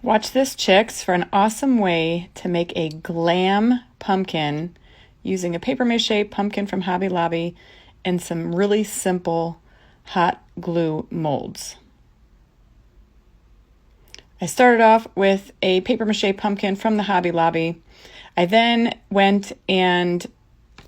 Watch this, chicks, for an awesome way to make a glam pumpkin using a paper mache pumpkin from Hobby Lobby and some really simple hot glue molds. I started off with a paper mache pumpkin from the Hobby Lobby. I then went and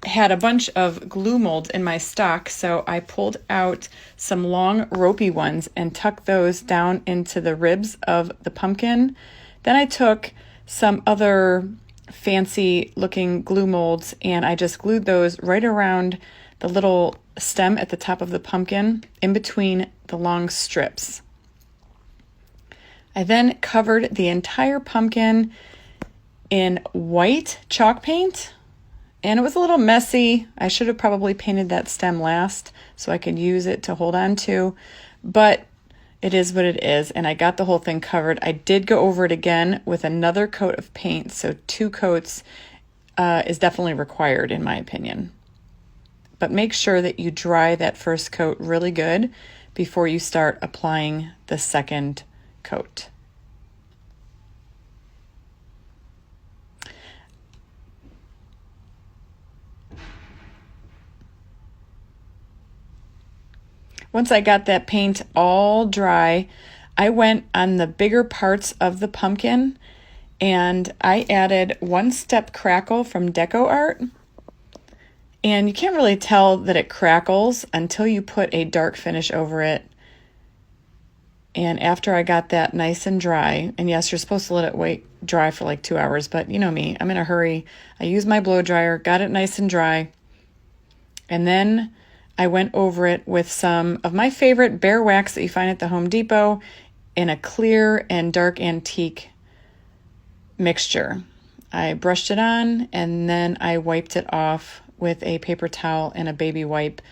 had a bunch of glue molds in my stock, so I pulled out some long ropey ones and tucked those down into the ribs of the pumpkin. Then I took some other fancy looking glue molds and I just glued those right around the little stem at the top of the pumpkin in between the long strips. I then covered the entire pumpkin in white chalk paint. And it was a little messy. I should have probably painted that stem last so I could use it to hold on to, but it is what it is, and I got the whole thing covered. I did go over it again with another coat of paint, so 2 coats is definitely required in my opinion. But make sure that you dry that first coat really good before you start applying the second coat. Once I got that paint all dry, I went on the bigger parts of the pumpkin and I added 1-step crackle from Deco Art. And you can't really tell that it crackles until you put a dark finish over it. And after I got that nice and dry, and yes, you're supposed to let it dry for like 2 hours, but you know me, I'm in a hurry. I used my blow dryer, got it nice and dry, and then I went over it with some of my favorite bare wax that you find at the Home Depot in a clear and dark antique mixture. I brushed it on and then I wiped it off with a paper towel and a baby wipe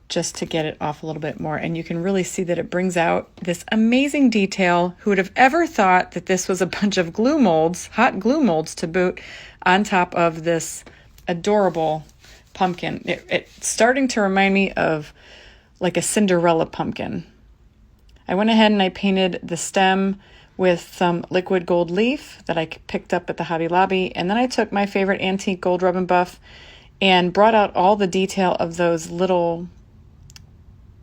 just to get it off a little bit more. And you can really see that it brings out this amazing detail. Who would have ever thought that this was a bunch of glue molds, hot glue molds to boot, on top of this adorable pumpkin. It's starting to remind me of like a Cinderella pumpkin. I went ahead and I painted the stem with some liquid gold leaf that I picked up at the Hobby Lobby, and then I took my favorite antique gold rub and buff and brought out all the detail of those little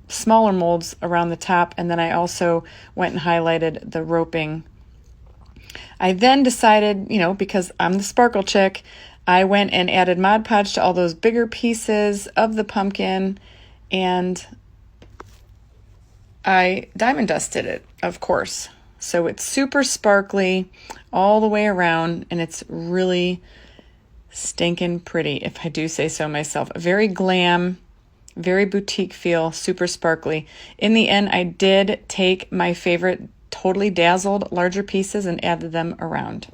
smaller molds around the top, and then I also went and highlighted the roping. I then decided, because I'm the sparkle chick, I went and added Mod Podge to all those bigger pieces of the pumpkin, and I diamond dusted it, of course. So it's super sparkly all the way around, and it's really stinking pretty, if I do say so myself. Very glam, very boutique feel, super sparkly. In the end, I did take my favorite Totally Dazzled larger pieces and added them around.